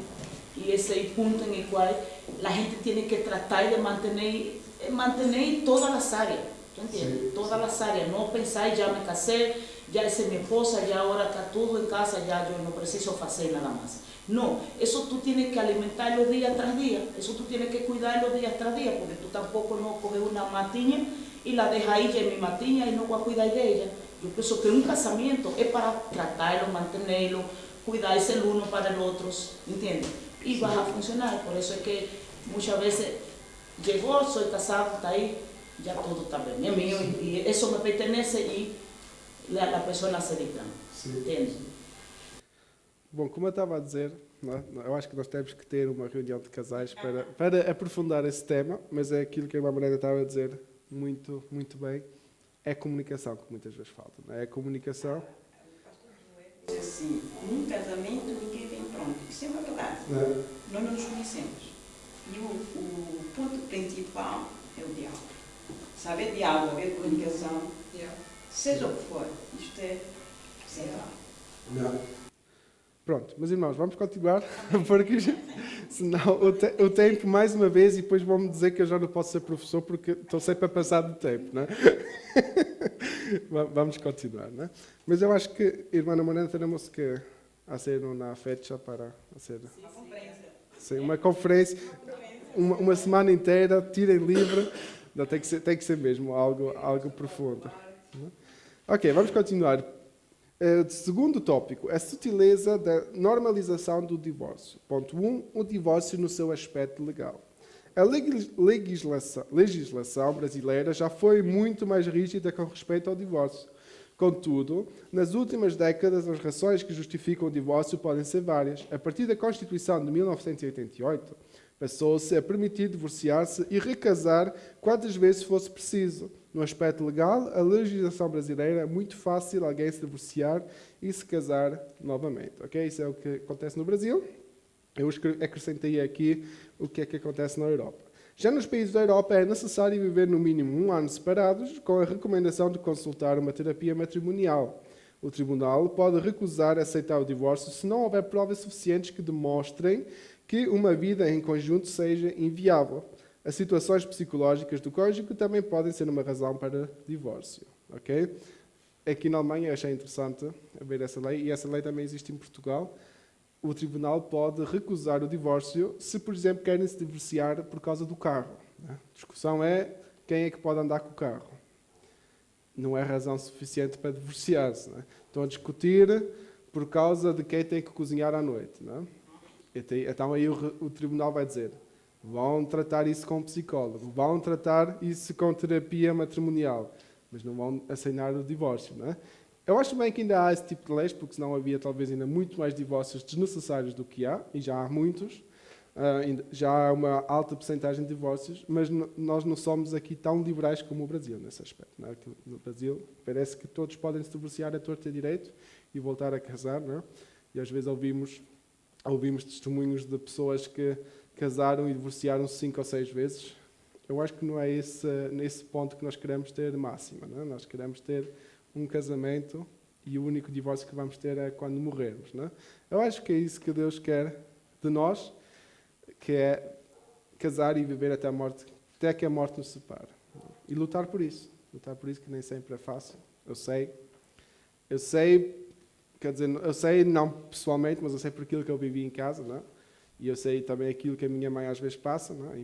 Y ese es el punto en el cual la gente tiene que tratar de mantener todas las áreas, ¿tú entiendes? Sí. Todas las áreas, no pensar, ya me casé, ya esa es mi esposa, ya ahora está todo en casa, ya yo no preciso hacer nada más. No, eso tú tienes que alimentarlo día tras día, eso tú tienes que cuidarlo día tras día, porque tú tampoco no coges una matiña y la dejas ahí, ya es mi matiña y no voy a cuidar de ella. Yo pienso que un casamiento es para tratarlo, mantenerlo, cuidarse el uno para el otro, ¿entiendes? Y va a funcionar, por eso es que muchas veces llegó, soy casado, está ahí, ya todo está bien, es mío y eso me pertenece y la persona se dedica, ¿entiendes? Bom, como eu estava a dizer, eu acho que nós temos que ter uma reunião de casais para aprofundar esse tema, mas é aquilo que a irmã Mariana estava a dizer muito, muito bem, é a comunicação que muitas vezes falta. Não é? A comunicação. O pastor Joel diz assim, num casamento ninguém vem pronto. Isso é uma verdade. Nós não nos conhecemos. E o ponto principal é o diálogo. Saber diálogo, haver comunicação, seja o que for, isto é central. Pronto, meus irmãos, vamos continuar, porque senão o tempo, mais uma vez, e depois vão-me dizer que eu já não posso ser professor porque estou sempre a passar do tempo, não é? Vamos continuar, não é? Mas eu acho que, irmã Morena, temos que fazer uma fecha para fazer uma conferência, uma semana inteira, tirem livre, não, tem que ser mesmo algo profundo. Ok, vamos continuar. Segundo tópico, a sutileza da normalização do divórcio. Ponto 1. O divórcio no seu aspecto legal. A legislação brasileira já foi muito mais rígida com respeito ao divórcio. Contudo, nas últimas décadas, as razões que justificam o divórcio podem ser várias. A partir da Constituição de 1988, passou-se a permitir divorciar-se e recasar quantas vezes fosse preciso. No aspecto legal, a legislação brasileira é muito fácil alguém se divorciar e se casar novamente. Okay? Isso é o que acontece no Brasil. Eu acrescentei aqui o que é que acontece na Europa. Já nos países da Europa é necessário viver no mínimo 1 ano separados, com a recomendação de consultar uma terapia matrimonial. O tribunal pode recusar aceitar o divórcio se não houver provas suficientes que demonstrem que uma vida em conjunto seja inviável. As situações psicológicas do cônjuge também podem ser uma razão para divórcio. Okay? Aqui na Alemanha eu achei interessante ver essa lei, e essa lei também existe em Portugal. O tribunal pode recusar o divórcio se, por exemplo, querem se divorciar por causa do carro. A discussão é quem é que pode andar com o carro. Não é razão suficiente para divorciar-se. Estão a discutir por causa de quem tem que cozinhar à noite. Não é? Então aí o tribunal vai dizer: vão tratar isso com um psicólogo, vão tratar isso com terapia matrimonial, mas não vão assinar o divórcio. Não é? Eu acho bem que ainda há esse tipo de leis, porque senão havia talvez ainda muito mais divórcios desnecessários do que há, e já há muitos. Já há uma alta porcentagem de divórcios, mas nós não somos aqui tão liberais como o Brasil nesse aspecto. Não é? No Brasil parece que todos podem se divorciar a torto e a direito e voltar a casar, não é? E às vezes ouvimos testemunhos de pessoas que casaram e divorciaram 5 ou 6 vezes. Eu acho que não é nesse ponto que nós queremos ter máxima. Não é? Nós queremos ter um casamento e o único divórcio que vamos ter é quando morrermos. Não é? Eu acho que é isso que Deus quer de nós, que é casar e viver até a morte, até que a morte nos separe. E lutar por isso, que nem sempre é fácil. Eu sei, quer dizer, eu sei não pessoalmente, mas eu sei por aquilo que eu vivi em casa, não é? E eu sei também aquilo que a minha mãe às vezes passa, não é?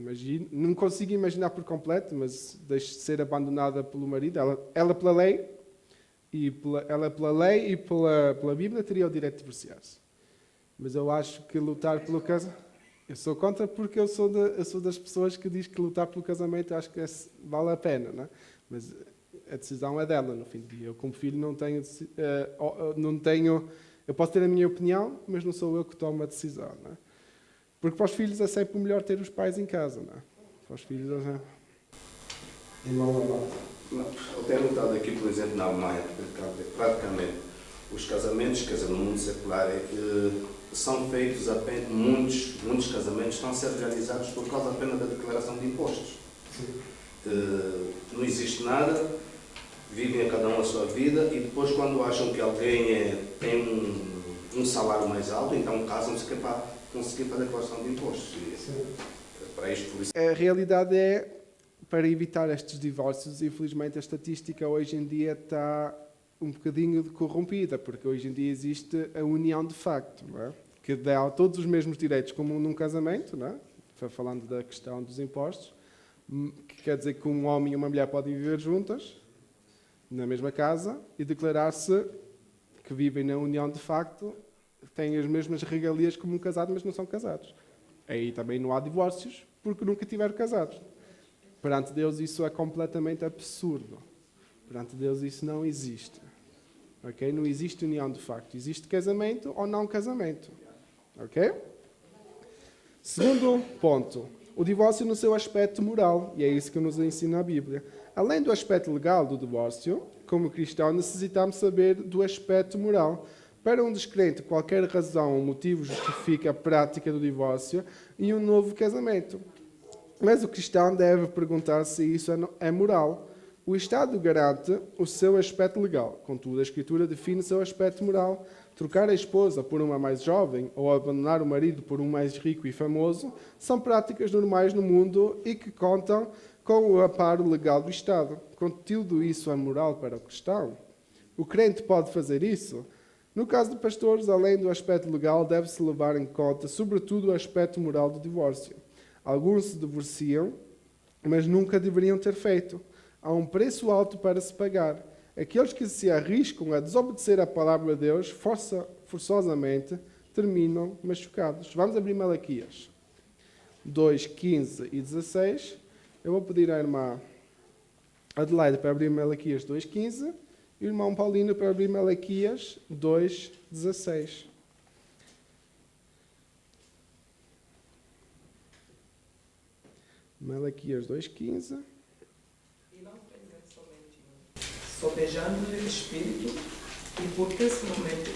Não consigo imaginar por completo, mas deixo de ser abandonada pelo marido. Ela pela lei e pela Bíblia teria o direito de divorciar-se. Mas eu acho que lutar pelo casamento... Eu sou contra porque eu sou das pessoas que diz que lutar pelo casamento acho que vale a pena, não é? Mas a decisão é dela, no fim do dia. Eu, como filho, não tenho... Eu posso ter a minha opinião, mas não sou eu que tomo a decisão, não é? Porque para os filhos é sempre melhor ter os pais em casa, não é? Para os filhos é sempre... Eu tenho notado aqui, por exemplo, na Alemanha, praticamente, os casamentos, quer dizer, no mundo secular, são feitos apenas, muitos casamentos estão a ser realizados por causa apenas da declaração de impostos. Não existe nada, vivem a cada um a sua vida e depois quando acham que alguém tem um salário mais alto, então casam-se que é para conseguir fazer a declaração de impostos. Para isto, por isso... A realidade é, para evitar estes divórcios, infelizmente a estatística hoje em dia está um bocadinho corrompida, porque hoje em dia existe a união de facto, não é? Que dá todos os mesmos direitos como num casamento, não é? Falando da questão dos impostos, que quer dizer que um homem e uma mulher podem viver juntas, na mesma casa, e declarar-se que vivem na união de facto, têm as mesmas regalias como um casado, mas não são casados. Aí também não há divórcios, porque nunca tiveram casados. Perante Deus isso é completamente absurdo. Perante Deus isso não existe. Okay? Não existe união de facto. Existe casamento ou não casamento. Ok? Segundo ponto. O divórcio no seu aspecto moral. E é isso que nos ensina a Bíblia. Além do aspecto legal do divórcio, como cristão necessitamos saber do aspecto moral. Para um descrente, qualquer razão ou motivo justifica a prática do divórcio e um novo casamento. Mas o cristão deve perguntar se isso é moral. O Estado garante o seu aspecto legal. Contudo, a Escritura define o seu aspecto moral. Trocar a esposa por uma mais jovem ou abandonar o marido por um mais rico e famoso são práticas normais no mundo e que contam com o amparo legal do Estado. Contudo, isso é moral para o cristão? O crente pode fazer isso? No caso de pastores, além do aspecto legal, deve-se levar em conta, sobretudo, o aspecto moral do divórcio. Alguns se divorciam, mas nunca deveriam ter feito. Há um preço alto para se pagar. Aqueles que se arriscam a desobedecer à palavra de Deus, forçosamente, terminam machucados. Vamos abrir Malaquias 2, 15 e 16. Eu vou pedir à irmã Adelaide para abrir Malaquias 2, 15 e o irmão Paulino para abrir Malaquias 2, 16. Malaquias 2, 15. E não prendendo somente um, sobejando-lhe o espírito, e por testamento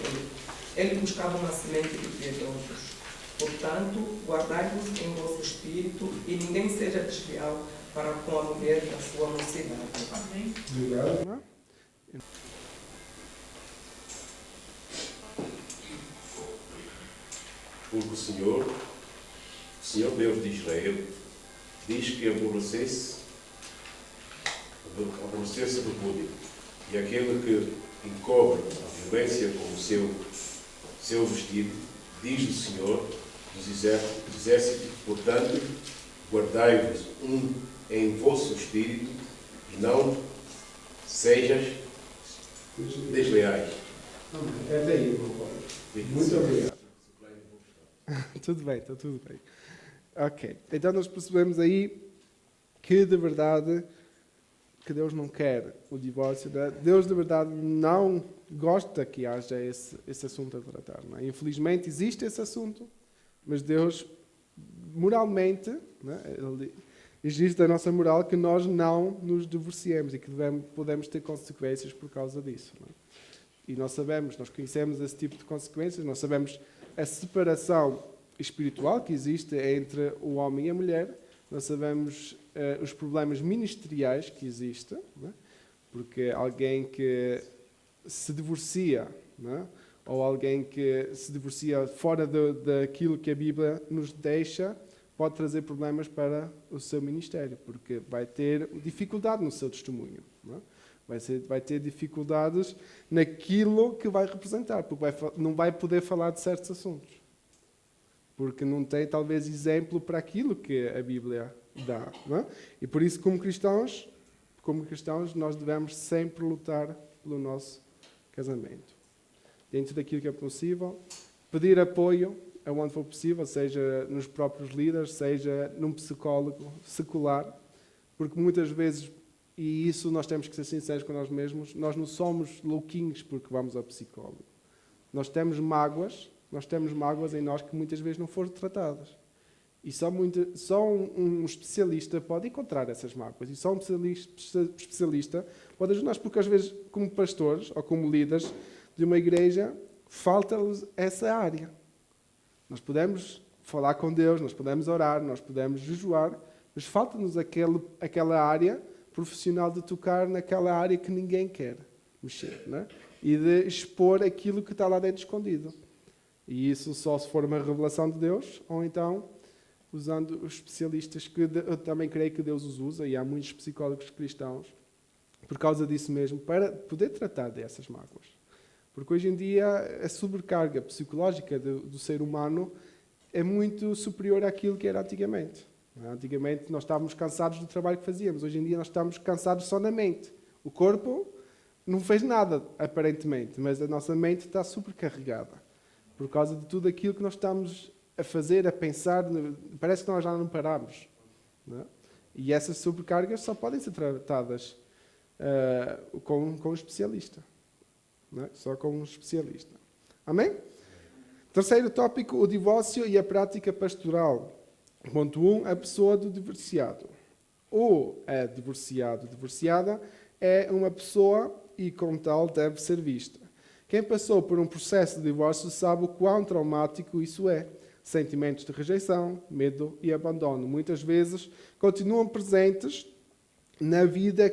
ele buscava uma semente de piedosos. Portanto, guardai-vos em vosso espírito, e ninguém seja desleal para com a mulher da sua mocidade. Amém. Obrigado. Porque o Senhor Deus de Israel, diz que aborrecesse o repúdio. E aquele que encobre a violência com o seu vestido, diz o Senhor dos exércitos, portanto, guardai-vos em vosso espírito e não sejais desleais. É daí, irmão Paulo. Muito obrigado. Tudo bem, está tudo bem. Ok, então nós percebemos aí que, de verdade, que Deus não quer o divórcio. Né? Deus, de verdade, não gosta que haja esse assunto a tratar. Não é? Infelizmente, existe esse assunto, mas Deus, moralmente, né? Existe da nossa moral que nós não nos divorciemos e que podemos ter consequências por causa disso. Não é? E nós conhecemos esse tipo de consequências, nós sabemos a separação espiritual que existe entre o homem e a mulher, nós sabemos os problemas ministeriais que existem, não é? Porque alguém que se divorcia, não é? Ou alguém que se divorcia fora daquilo que a Bíblia nos deixa, pode trazer problemas para o seu ministério, porque vai ter dificuldade no seu testemunho. Não é? Vai ter dificuldades naquilo que vai representar, porque não vai poder falar de certos assuntos. Porque não tem, talvez, exemplo para aquilo que a Bíblia dá. Não é? E por isso, como cristãos, nós devemos sempre lutar pelo nosso casamento. Dentro daquilo que é possível, pedir apoio aonde for possível, seja nos próprios líderes, seja num psicólogo secular, porque muitas vezes, e isso nós temos que ser sinceros com nós mesmos, nós não somos louquinhos porque vamos ao psicólogo. Nós temos mágoas em nós que muitas vezes não foram tratadas. E só um especialista pode encontrar essas mágoas. E só um especialista pode ajudar-nos, porque às vezes, como pastores ou como líderes de uma igreja, falta-lhes essa área. Nós podemos falar com Deus, nós podemos orar, nós podemos jejuar, mas falta-nos aquela área profissional de tocar naquela área que ninguém quer mexer, não é? E de expor aquilo que está lá dentro escondido. E isso só se for uma revelação de Deus, ou então usando os especialistas que eu também creio que Deus os usa, e há muitos psicólogos cristãos, por causa disso mesmo, para poder tratar dessas mágoas. Porque hoje em dia a sobrecarga psicológica do ser humano é muito superior àquilo que era antigamente. Antigamente nós estávamos cansados do trabalho que fazíamos. Hoje em dia nós estamos cansados só na mente. O corpo não fez nada, aparentemente, mas a nossa mente está supercarregada. Por causa de tudo aquilo que nós estamos a fazer, a pensar, parece que nós já não paramos. Não é? E essas sobrecargas só podem ser tratadas com um especialista. Não é? Só com um especialista. Amém? Terceiro tópico, o divórcio e a prática pastoral. Ponto 1, a pessoa do divorciado. Ou é divorciado, divorciada, é uma pessoa e, como tal, deve ser vista. Quem passou por um processo de divórcio sabe o quão traumático isso é. Sentimentos de rejeição, medo e abandono, muitas vezes, continuam presentes na vida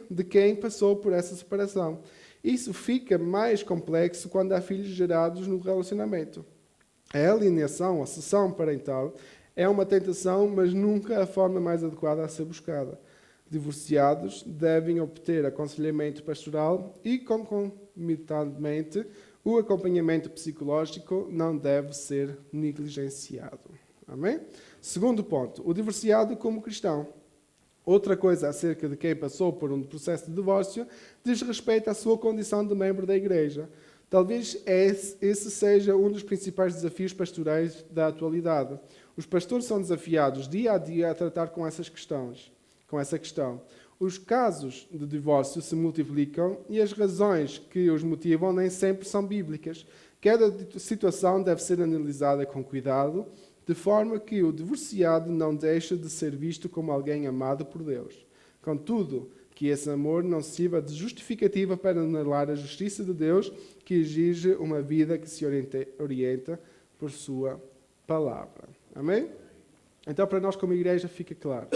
de quem passou por essa separação. Isso fica mais complexo quando há filhos gerados no relacionamento. A alienação, a cessão parental, é uma tentação, mas nunca a forma mais adequada a ser buscada. Divorciados devem obter aconselhamento pastoral e, concomitantemente, o acompanhamento psicológico não deve ser negligenciado. Amém? Segundo ponto, o divorciado como cristão. Outra coisa acerca de quem passou por um processo de divórcio diz respeito à sua condição de membro da igreja. Talvez esse seja um dos principais desafios pastorais da atualidade. Os pastores são desafiados dia a dia a tratar com essa questão. Os casos de divórcio se multiplicam e as razões que os motivam nem sempre são bíblicas. Cada situação deve ser analisada com cuidado, de forma que o divorciado não deixe de ser visto como alguém amado por Deus. Contudo, que esse amor não sirva de justificativa para anular a justiça de Deus, que exige uma vida que se orienta por sua palavra. Amém? Então, para nós como igreja, fica claro.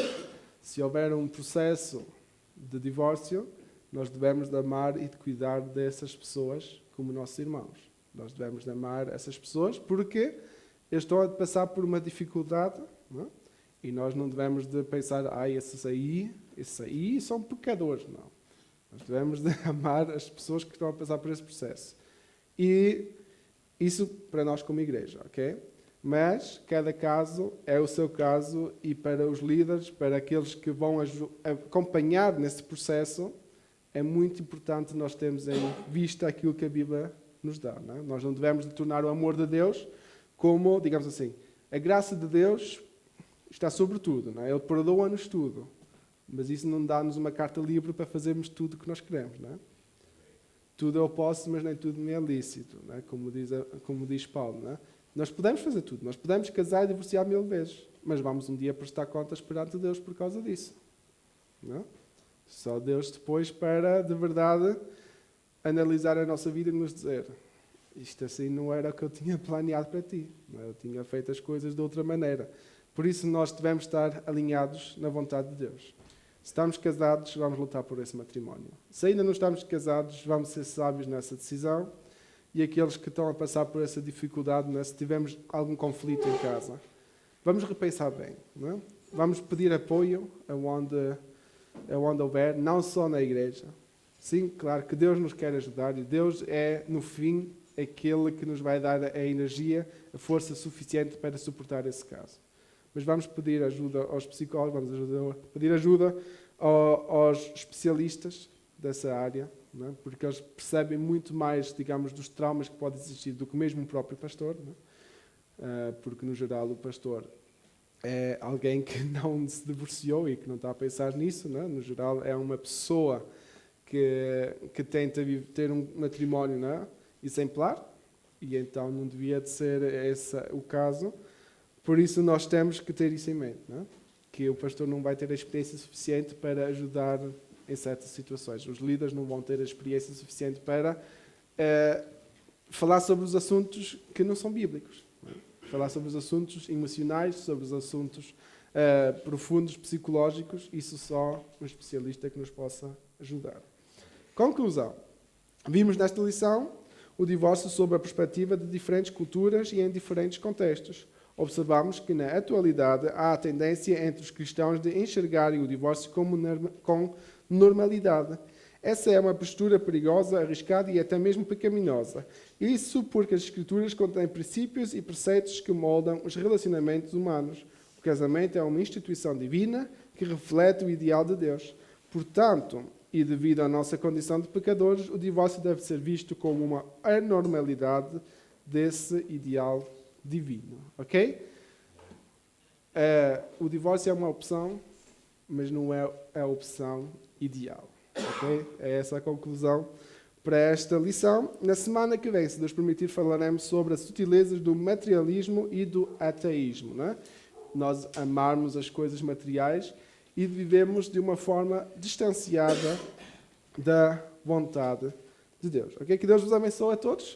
Se houver um processo de divórcio, nós devemos de amar e de cuidar dessas pessoas como nossos irmãos. Nós devemos de amar essas pessoas porque eles estão a passar por uma dificuldade, não é? E nós não devemos de pensar, esses aí são pecadores. Não. Nós devemos de amar as pessoas que estão a passar por esse processo. E isso para nós como igreja, ok? Mas cada caso é o seu caso e para os líderes, para aqueles que vão acompanhar nesse processo, é muito importante nós termos em vista aquilo que a Bíblia nos dá. Não é? Nós não devemos de tornar o amor de Deus como, digamos assim, a graça de Deus está sobre tudo. Não é? Ele perdoa-nos tudo. Mas isso não dá-nos uma carta livre para fazermos tudo o que nós queremos, não é? Tudo eu posso, mas nem tudo me é lícito, não é? Como diz Paulo, não é? Nós podemos fazer tudo, nós podemos casar e divorciar 1000 vezes, mas vamos um dia prestar contas perante Deus por causa disso. Não? Só Deus depois para, de verdade, analisar a nossa vida e nos dizer: isto assim não era o que eu tinha planeado para ti, não é? Eu tinha feito as coisas de outra maneira. Por isso nós devemos estar alinhados na vontade de Deus. Se estamos casados, vamos lutar por esse matrimónio. Se ainda não estamos casados, vamos ser sábios nessa decisão. E aqueles que estão a passar por essa dificuldade, né, se tivermos algum conflito em casa, vamos repensar bem. Não é? Vamos pedir apoio aonde houver, não só na igreja. Sim, claro que Deus nos quer ajudar e Deus é, no fim, aquele que nos vai dar a energia, a força suficiente para suportar esse caso. Mas vamos pedir ajuda aos psicólogos, vamos pedir ajuda aos especialistas dessa área, não é? Porque eles percebem muito mais, digamos, dos traumas que podem existir do que mesmo o próprio pastor, não é? Porque, no geral, o pastor é alguém que não se divorciou e que não está a pensar nisso, não é? No geral, é uma pessoa que tenta ter um matrimónio, não é? Exemplar, e então não devia de ser esse o caso. Por isso, nós temos que ter isso em mente, não é? Que o pastor não vai ter a experiência suficiente para ajudar em certas situações. Os líderes não vão ter a experiência suficiente para falar sobre os assuntos que não são bíblicos. Não é? Falar sobre os assuntos emocionais, sobre os assuntos profundos, psicológicos, isso só um especialista que nos possa ajudar. Conclusão. Vimos nesta lição o divórcio sob a perspectiva de diferentes culturas e em diferentes contextos. Observamos que, na atualidade, há a tendência entre os cristãos de enxergarem o divórcio com normalidade. Essa é uma postura perigosa, arriscada e até mesmo pecaminosa. Isso porque as Escrituras contêm princípios e preceitos que moldam os relacionamentos humanos. O casamento é uma instituição divina que reflete o ideal de Deus. Portanto, e devido à nossa condição de pecadores, o divórcio deve ser visto como uma anormalidade desse ideal divino. Ok? O divórcio é uma opção, mas não é a opção ideal. Okay? É essa a conclusão para esta lição. Na semana que vem, se Deus permitir, falaremos sobre as sutilezas do materialismo e do ateísmo. Não é? Nós amarmos as coisas materiais e vivemos de uma forma distanciada da vontade de Deus. Okay? Que Deus vos abençoe a todos.